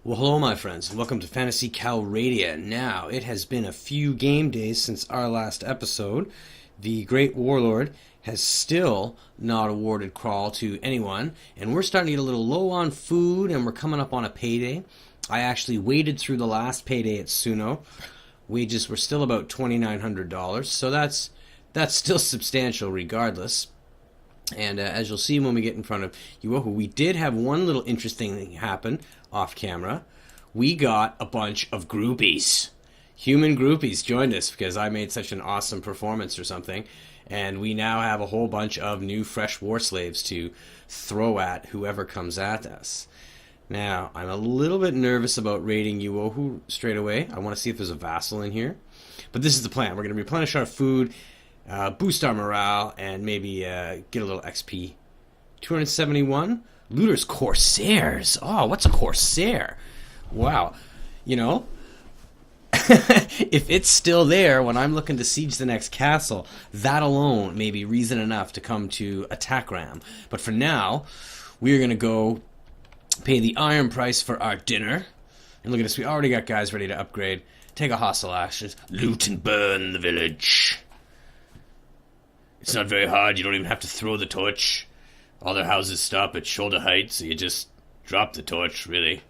Well, hello, my friends, and welcome to Phantasy Calradia. Now, it has been a few game days since our last episode. The Great Warlord has still not awarded Krahl to anyone, and we're starting to get a little low on food, and we're coming up on a payday. I actually waited through the last payday at Suno. Wages were still about $2,900, so that's still substantial regardless. And as you'll see when we get in front of Yuohu, we did have one little interesting thing happen off camera. We got a bunch of groupies. Human groupies joined us because I made such an awesome performance or something. And we now have a whole bunch of new fresh war slaves to throw at whoever comes at us. Now, I'm a little bit nervous about raiding Yuohu straight away. I want to see if there's a vassal in here. But this is the plan. We're going to replenish our food, boost our morale, and maybe get a little XP. 271. Looters Corsairs. Oh, what's a Corsair? Wow. You know, if it's still there when I'm looking to siege the next castle, that alone may be reason enough to come to attack Ram. But for now, we're going to go pay the iron price for our dinner. And look at this. We already got guys ready to upgrade. Take a hostile ashes. Loot and burn the village. It's not very hard. You don't even have to throw the torch. All their houses stop at shoulder height, so you just drop the torch, really.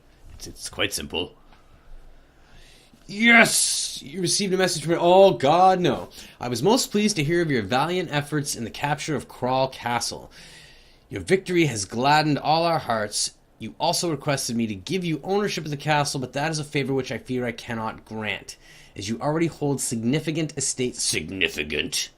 It's quite simple. Yes! You received a message from me. Oh, God, no. I was most pleased to hear of your valiant efforts in the capture of Krahl Castle. Your victory has gladdened all our hearts. You also requested me to give you ownership of the castle, but that is a favor which I fear I cannot grant, as you already hold significant estates. Significant?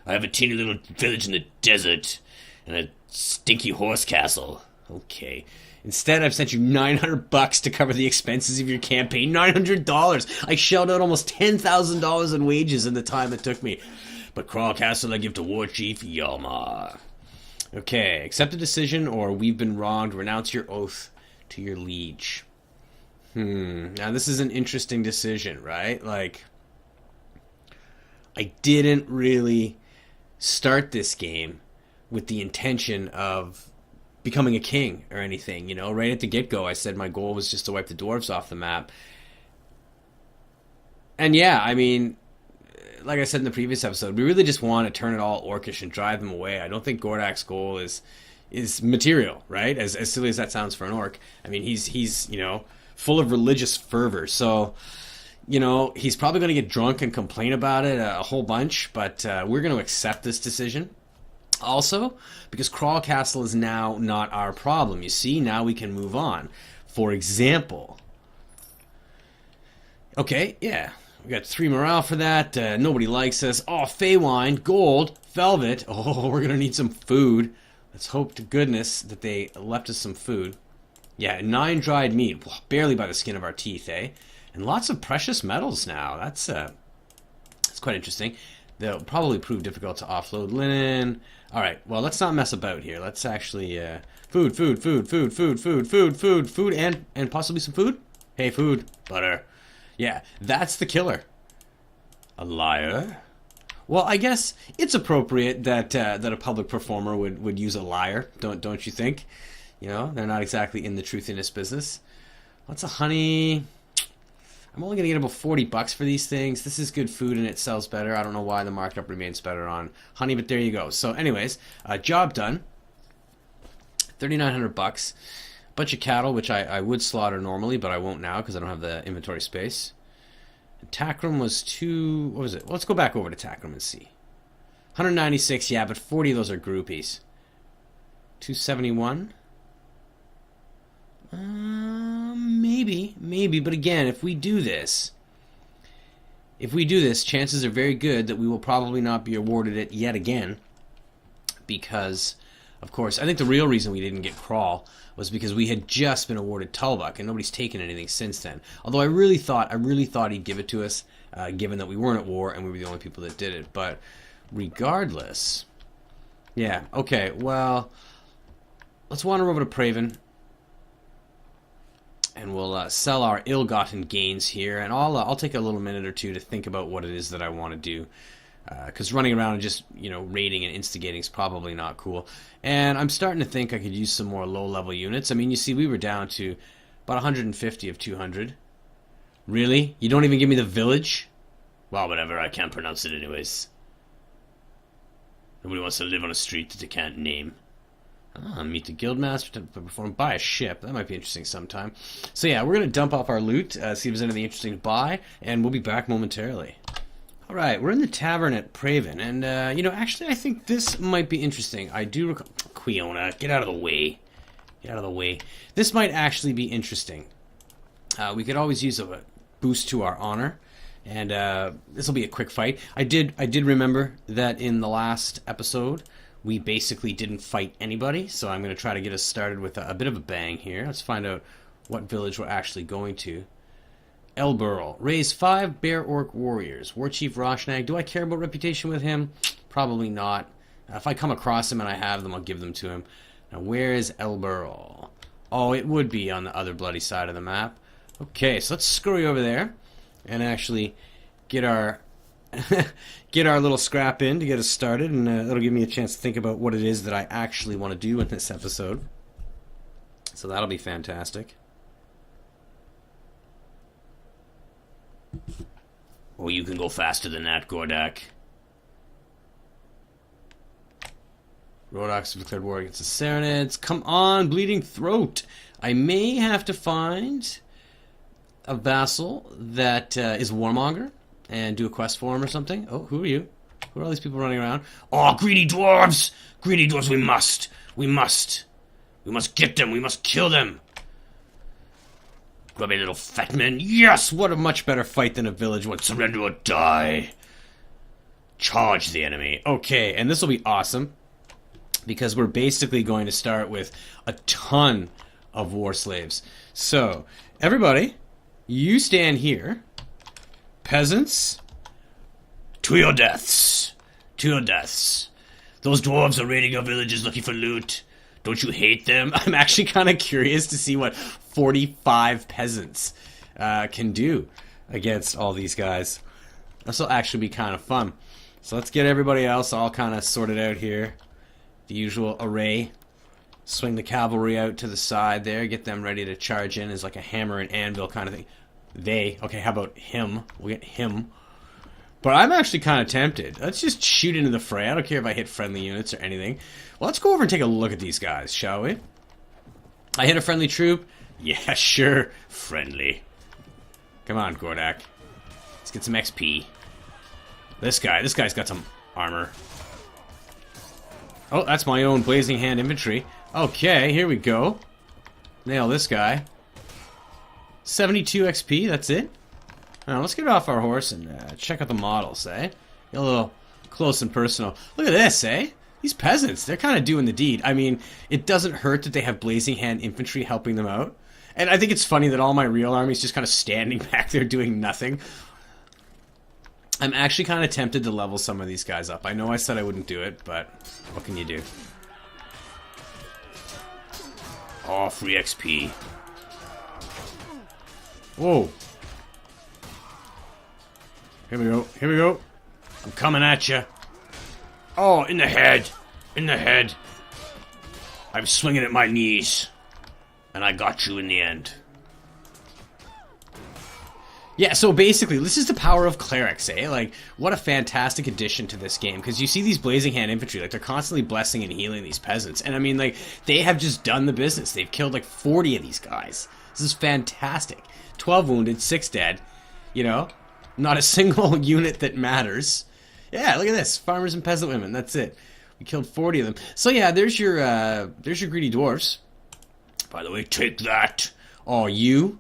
I have a teeny little village in the desert, and a stinky horse castle. Okay. Instead, I've sent you $900 to cover the expenses of your campaign. $900! I shelled out almost $10,000 in wages in the time it took me. But Krahl Castle I give to War Chief Yalmar. Okay, accept the decision, or we've been wronged. Renounce your oath to your liege. Now this is an interesting decision, right? Like, I didn't really start this game with the intention of becoming a king or anything, you know. Right at the get-go, I said my goal was just to wipe the dwarves off the map. And yeah, I mean, like I said in the previous episode, we really just want to turn it all orcish and drive them away. I don't think Gordak's goal is material, right? As silly as that sounds for an orc. I mean, he's you know, full of religious fervor, so you know, he's probably going to get drunk and complain about it a whole bunch, but we're going to accept this decision. Also, because Krahl Castle is now not our problem. You see, now we can move on. For example, okay, yeah, we got 3 morale for that. Nobody likes us. Oh, Feywine, gold, velvet. Oh, we're going to need some food. Let's hope to goodness that they left us some food. Yeah, 9 dried meat, barely by the skin of our teeth, eh? And lots of precious metals now. That's quite interesting. They'll probably prove difficult to offload. Linen. All right, well, let's not mess about here. Let's actually food, and possibly some food. Hey, food, butter. Yeah, that's the killer. A liar. Well, I guess it's appropriate that a public performer would use a liar. Don't you think? You know, they're not exactly in the truthiness business. What's a honey? I'm only going to get about $40 for these things. This is good food and it sells better. I don't know why the markup remains better on honey, but there you go. So anyways, job done. $3,900. Bunch of cattle, which I would slaughter normally, but I won't now because I don't have the inventory space. And Takram was what was it? Well, let's go back over to Takram and see. 196, yeah, but 40 of those are groupies. 271. Maybe, but again, if we do this, chances are very good that we will probably not be awarded it yet again, because, of course, I think the real reason we didn't get Krahl was because we had just been awarded Tulbuk, and nobody's taken anything since then. Although I really thought he'd give it to us, given that we weren't at war and we were the only people that did it. But regardless, yeah, okay, well, let's wander over to Praven. And we'll sell our ill-gotten gains here, and I'll take a little minute or two to think about what it is that I want to do, because running around and just, you know, raiding and instigating is probably not cool. And I'm starting to think I could use some more low-level units. I mean, you see, we were down to About 150 of 200. Really? You don't even give me the village? Well, whatever. I can't pronounce it anyways. Nobody wants to live on a street that they can't name. Meet the guildmaster to perform. Buy a ship. That might be interesting sometime. So yeah, we're going to dump off our loot, see if there's anything interesting to buy, and we'll be back momentarily. Alright, we're in the tavern at Praven, and, you know, actually I think this might be interesting. I do recall... Quiona, get out of the way. Get out of the way. This might actually be interesting. We could always use a boost to our honor, and this will be a quick fight. I did remember that in the last episode we basically didn't fight anybody, so I'm going to try to get us started with a bit of a bang here. Let's find out what village we're actually going to. Elburl. Raise 5 Bear Orc warriors. War Chief Roshnag. Do I care about reputation with him? Probably not. If I come across him and I have them, I'll give them to him. Now, where is Elburl? Oh, it would be on the other bloody side of the map. Okay, so let's scurry over there and actually get our get our little scrap in to get us started, and that'll give me a chance to think about what it is that I actually want to do in this episode. So that'll be fantastic. Oh, you can go faster than that, Gordak. Rodox declared war against the Saranids. Come on, Bleeding Throat. I may have to find a vassal that is Warmonger and do a quest for him or something. Oh, who are you? Who are all these people running around? Oh, Greedy Dwarves! Greedy Dwarves, we must! We must! We must get them! We must kill them! Grubby little fat men. Yes! What a much better fight than a village one. Surrender or die. Charge the enemy. Okay, and this will be awesome, because we're basically going to start with a ton of war slaves. So, everybody, you stand here. Peasants, to your deaths. To your deaths. Those dwarves are raiding your villages looking for loot. Don't you hate them? I'm actually kind of curious to see what 45 peasants can do against all these guys. This will actually be kind of fun. So let's get everybody else all kind of sorted out here. The usual array. Swing the cavalry out to the side there. Get them ready to charge in as like a hammer and anvil kind of thing. Okay, how about him? We'll get him. But I'm actually kind of tempted. Let's just shoot into the fray. I don't care if I hit friendly units or anything. Well, let's go over and take a look at these guys, shall we? I hit a friendly troop. Yeah, sure. Friendly. Come on, Gordak. Let's get some XP. This guy's got some armor. Oh, that's my own Blazing Hand infantry. Okay, here we go. Nail this guy. 72 XP, that's it? Now, let's get off our horse and check out the models, eh? Get a little close and personal. Look at this, eh? These peasants, they're kind of doing the deed. I mean, it doesn't hurt that they have Blazing Hand infantry helping them out. And I think it's funny that all my real army's just kind of standing back there doing nothing. I'm actually kind of tempted to level some of these guys up. I know I said I wouldn't do it, but what can you do? Oh, free XP. Whoa. Here we go. Here we go. I'm coming at you. Oh, in the head. In the head. I'm swinging at my knees. And I got you in the end. Yeah, so basically, this is the power of clerics, eh? Like, what a fantastic addition to this game. Because you see these Blazing Hand infantry, like, they're constantly blessing and healing these peasants. And I mean, like, they have just done the business. They've killed, like, 40 of these guys. This is fantastic. 12 wounded, 6 dead. You know? Not a single unit that matters. Yeah, look at this. Farmers and peasant women, that's it. We killed 40 of them. So yeah, there's your Greedy Dwarves. By the way, take that. Oh, you?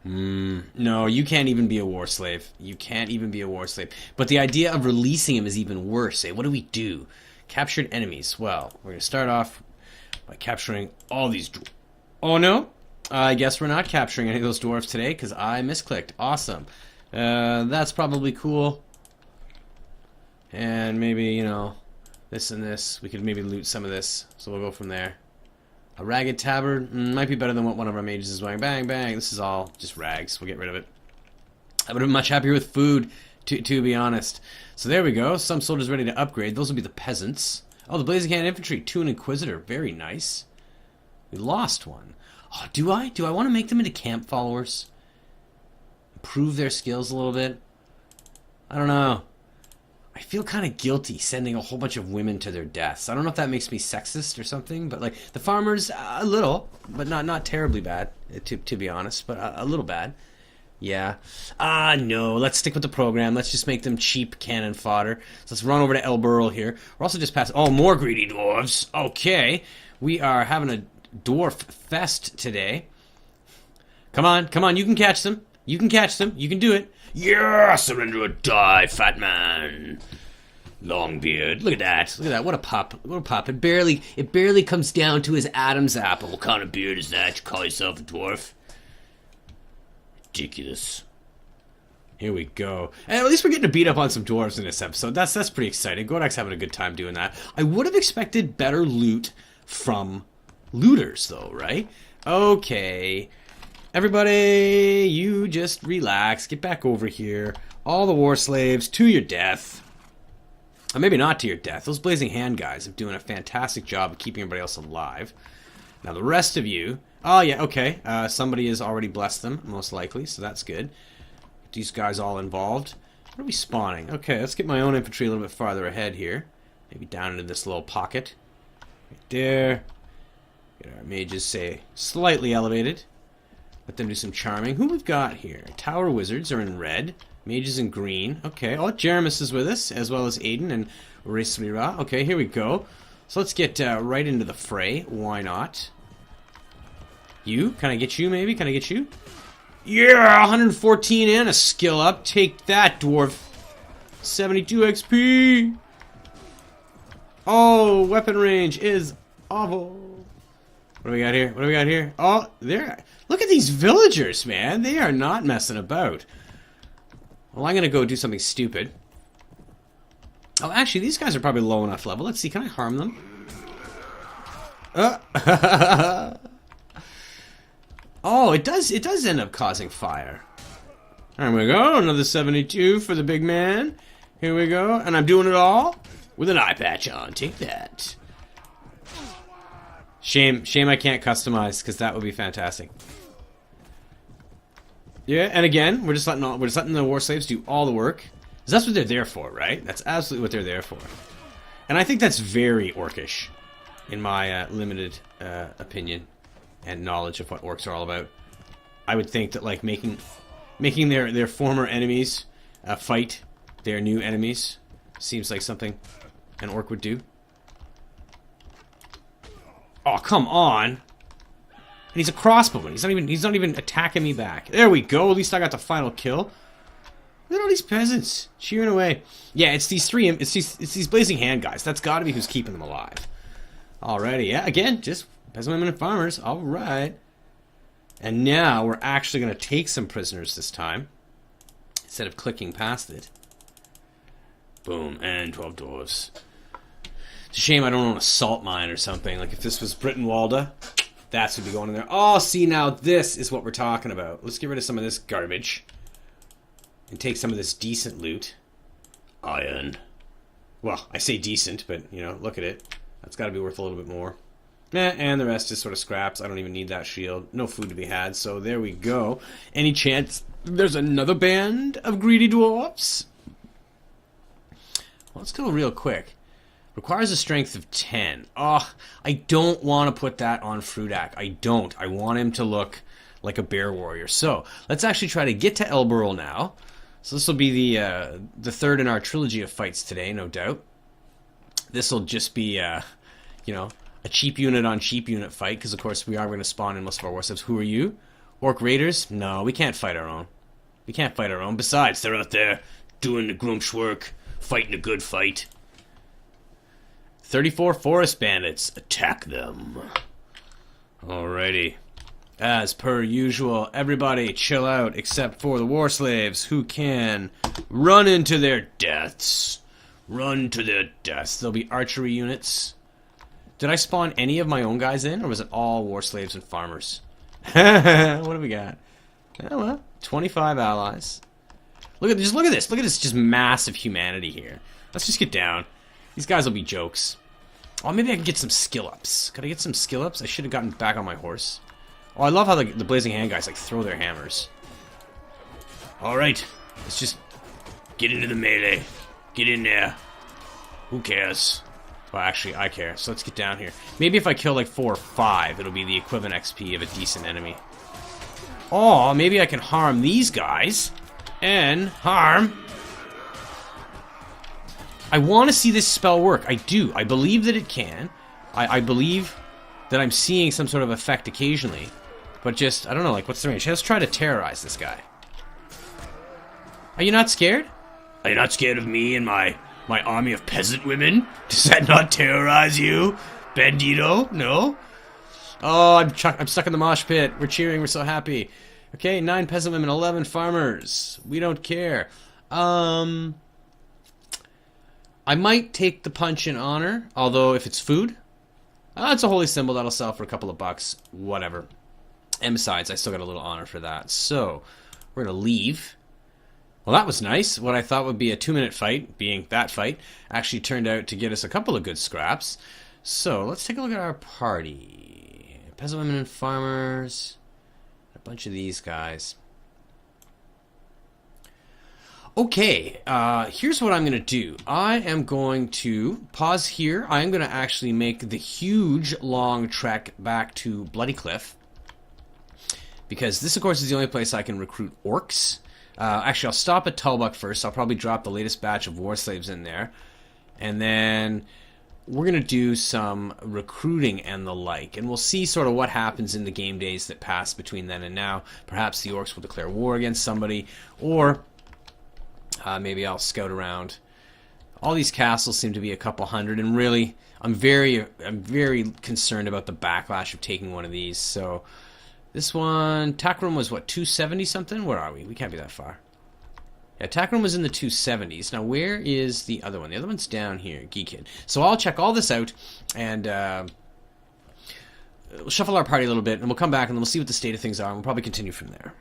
No, you can't even be a war slave. You can't even be a war slave. But the idea of releasing him is even worse. Eh? What do we do? Captured enemies. Well, we're going to start off by capturing all these... Oh, no? I guess we're not capturing any of those dwarves today because I misclicked. Awesome. That's probably cool. And maybe, you know, this and this. We could maybe loot some of this. So we'll go from there. A ragged tabard might be better than what one of our mages is wearing. Bang, bang. This is all just rags. We'll get rid of it. I would have been much happier with food, to be honest. So there we go. Some soldiers ready to upgrade. Those will be the peasants. Oh, the Blazing Hand infantry. 2 an Inquisitor. Very nice. We lost one. Oh, do I? Do I want to make them into camp followers? Improve their skills a little bit? I don't know. I feel kind of guilty sending a whole bunch of women to their deaths. I don't know if that makes me sexist or something, but like the farmers, a little, but not terribly bad, to be honest, but a little bad. Yeah. No, let's stick with the program. Let's just make them cheap cannon fodder. So let's run over to El Burl here. We're also just passing... Oh, more Greedy Dwarves. Okay. We are having a dwarf fest today. Come on, come on. You can catch them. You can catch them. You can do it. Yeah, surrender or die, fat man. Longbeard. Look at that. Look at that. What a pop. What a pop. It barely comes down to his Adam's apple. What kind of beard is that? You call yourself a dwarf? Ridiculous. Here we go. And at least we're getting to beat up on some dwarves in this episode. That's pretty exciting. Godak's having a good time doing that. I would have expected better loot from looters, though, right? Okay. Everybody, you just relax. Get back over here. All the war slaves to your death. Or maybe not to your death. Those Blazing Hand guys are doing a fantastic job of keeping everybody else alive. Now the rest of you... Oh, yeah, okay. Somebody has already blessed them, most likely, so that's good. Get these guys all involved. Where are we spawning? Okay, let's get my own infantry a little bit farther ahead here. Maybe down into this little pocket. Right there. Get our mages, say, slightly elevated. Let them do some charming. Who we've got here? Tower Wizards are in red. Mages in green. Okay, oh, Jeremus is with us, as well as Aiden and Resmira. Okay, here we go. So let's get right into the fray. Why not? You? Can I get you, maybe? Can I get you? Yeah! 114 and a skill up. Take that, dwarf. 72 XP. Oh, weapon range is awful. What do we got here? What do we got here? Oh, there. Look at these villagers, man. They are not messing about. Well, I'm going to go do something stupid. Oh, actually, these guys are probably low enough level. Let's see. Can I harm them? Oh, it does end up causing fire. There we go. Another 72 for the big man. Here we go. And I'm doing it all with an eye patch on. Take that. Shame I can't customize, because that would be fantastic. Yeah, and again, we're just letting the war slaves do all the work. Because that's what they're there for, right? That's absolutely what they're there for. And I think that's very orcish, in my limited opinion and knowledge of what orcs are all about. I would think that like making their former enemies fight their new enemies seems like something an orc would do. Oh, come on. And he's a crossbowman. He's not even attacking me back. There we go. At least I got the final kill. Look at all these peasants cheering away. Yeah, it's these Blazing Hand guys. That's got to be who's keeping them alive. Alrighty, yeah, again, just peasant women and farmers. Alright. And now we're actually going to take some prisoners this time, instead of clicking past it. Boom, and 12 dwarves. It's a shame I don't own a salt mine or something. Like if this was Brittenwalda, that's what would be going in there. Oh, see, now this is what we're talking about. Let's get rid of some of this garbage. And take some of this decent loot. Iron. Well, I say decent, but, you know, look at it. That's got to be worth a little bit more. And the rest is sort of scraps. I don't even need that shield. No food to be had, so there we go. Any chance there's another band of Greedy Dwarves? Well, let's go real quick. Requires a strength of 10. Oh, I don't want to put that on Frudak. I don't. I want him to look like a bear warrior. So, let's actually try to get to Elberl now. So this will be the third in our trilogy of fights today, no doubt. This will just be, you know, a cheap unit on cheap unit fight, because of course we are going to spawn in most of our war subs. Who are you? Orc Raiders? No, we can't fight our own. We can't fight our own. Besides, they're out there doing the grumsh work, fighting a good fight. 34 Forest Bandits. Attack them. Alrighty. As per usual, everybody chill out except for the war slaves, who can run into their deaths. Run to their deaths. There'll be archery units. Did I spawn any of my own guys in, or was it all war slaves and farmers? What have we got? Oh, well, 25 allies. Look at this. Look at this. Look at this just massive humanity here. Let's just get down. These guys will be jokes. Oh, maybe I can get some skill ups. Could I get some skill ups? I should have gotten back on my horse. Oh, I love how the Blazing Hand guys, like, throw their hammers. Alright, let's just get into the melee. Get in there. Who cares? Well, actually, I care, so let's get down here. Maybe if I kill, like, 4 or 5, it'll be the equivalent XP of a decent enemy. Oh, maybe I can harm these guys. And harm... I want to see this spell work. I do. I believe that it can. I believe that I'm seeing some sort of effect occasionally. But just, I don't know, like, what's the range? Let's try to terrorize this guy. Are you not scared? Are you not scared of me and my army of peasant women? Does that not terrorize you, Bandito? No? Oh, I'm stuck in the mosh pit. We're cheering. We're so happy. Okay, 9 peasant women, 11 farmers. We don't care. I might take the punch in honor, although if it's food, it's a holy symbol that'll sell for a couple of bucks. Whatever. And besides, I still got a little honor for that. So, we're going to leave. Well, that was nice. What I thought would be a 2-minute fight, being that fight, actually turned out to get us a couple of good scraps. So, let's take a look at our party. Peasant women and farmers. A bunch of these guys. Okay, here's what I'm going to do. I am going to pause here. I am going to actually make the huge, long trek back to Bloody Cliff. Because this, of course, is the only place I can recruit orcs. Actually, I'll stop at Tulbuck first. I'll probably drop the latest batch of war slaves in there. And then we're going to do some recruiting and the like. And we'll see sort of what happens in the game days that pass between then and now. Perhaps the orcs will declare war against somebody. Or... maybe I'll scout around. All these castles seem to be a couple hundred, and really, I'm very concerned about the backlash of taking one of these. So, this one, attack room was what, 270 something? Where are we? We can't be that far. Yeah, attack room was in the 270s. Now, where is the other one? The other one's down here, Geekid. So I'll check all this out, and we'll shuffle our party a little bit, and we'll come back, and then we'll see what the state of things are, and we'll probably continue from there.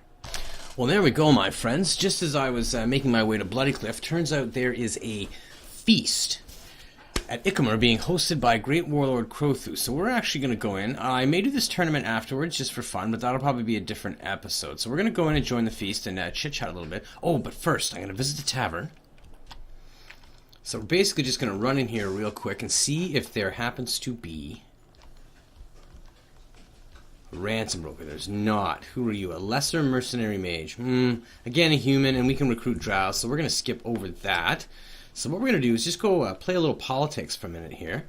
Well, there we go, my friends. Just as I was making my way to Bloody Cliff, turns out there is a feast at Icamur being hosted by Great Warlord Crothu. So we're actually going to go in. I may do this tournament afterwards just for fun, but that'll probably be a different episode. So we're going to go in and join the feast and chit-chat a little bit. Oh, but first, I'm going to visit the tavern. So we're basically just going to run in here real quick and see if there happens to be... ransom broker. There's not. Who are you? A lesser mercenary mage. Again, a human, and we can recruit drows, so we're going to skip over that. So what we're going to do is just go play a little politics for a minute here.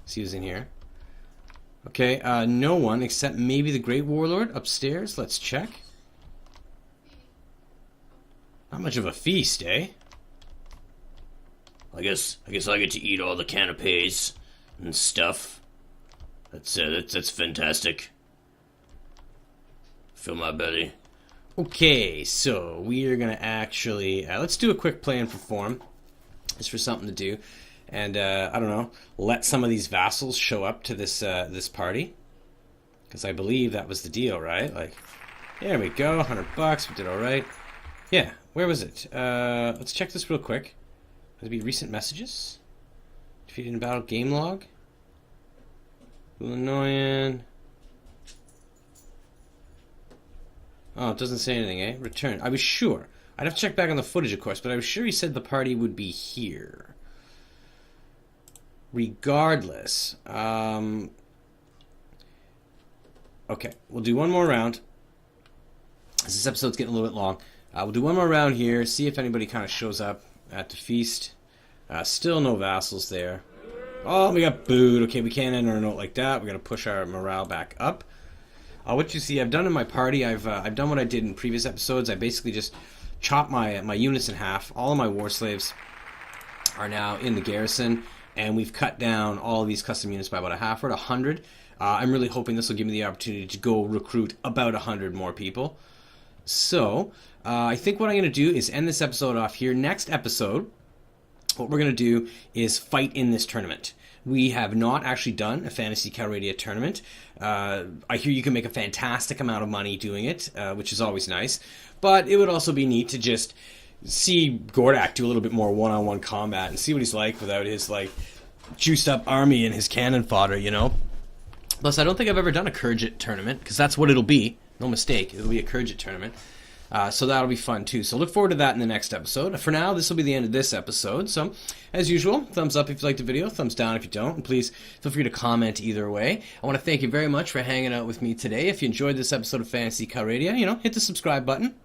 See who's in here. Okay, no one except maybe the Great Warlord upstairs. Let's check. Not much of a feast, eh? I guess I get to eat all the canapes and stuff. That's fantastic. Fill my belly. Okay, so we are gonna actually let's do a quick play and perform, just for something to do, and I don't know, let some of these vassals show up to this this party, because I believe that was the deal, right? Like, there we go, $100. We did all right. Yeah, where was it? Let's check this real quick. There'll be recent messages. Defeated in battle, game log. Illinoisan. Oh, it doesn't say anything, eh? Return. I was sure. I'd have to check back on the footage, of course, but I was sure he said the party would be here. Regardless. Okay, we'll do one more round. This episode's getting a little bit long. We'll do one more round here, see if anybody kind of shows up at the feast. Still no vassals there. Oh, we got booed. Okay, we can't enter a note like that. We got to push our morale back up. What you see, I've done in my party, I've done what I did in previous episodes. I basically just chopped my units in half. All of my war slaves are now in the garrison, and we've cut down all of these custom units by about a half. We're at 100. I'm really hoping this will give me the opportunity to go recruit about 100 more people. So, I think what I'm going to do is end this episode off here. Next episode, what we're going to do is fight in this tournament. We have not actually done a Phantasy Calradia tournament. I hear you can make a fantastic amount of money doing it, which is always nice. But it would also be neat to just see Gordak do a little bit more one-on-one combat and see what he's like without his, like, juiced-up army and his cannon fodder, you know? Plus, I don't think I've ever done a Kurgit tournament, because that's what it'll be. No mistake, it'll be a Kurgit tournament. So that'll be fun too. So look forward to that in the next episode. For now, this will be the end of this episode. So, as usual, thumbs up if you liked the video, thumbs down if you don't. And please feel free to comment either way. I want to thank you very much for hanging out with me today. If you enjoyed this episode of Phantasy Calradia, hit the subscribe button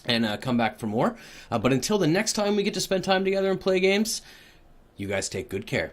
and come back for more. But until the next time we get to spend time together and play games, you guys take good care.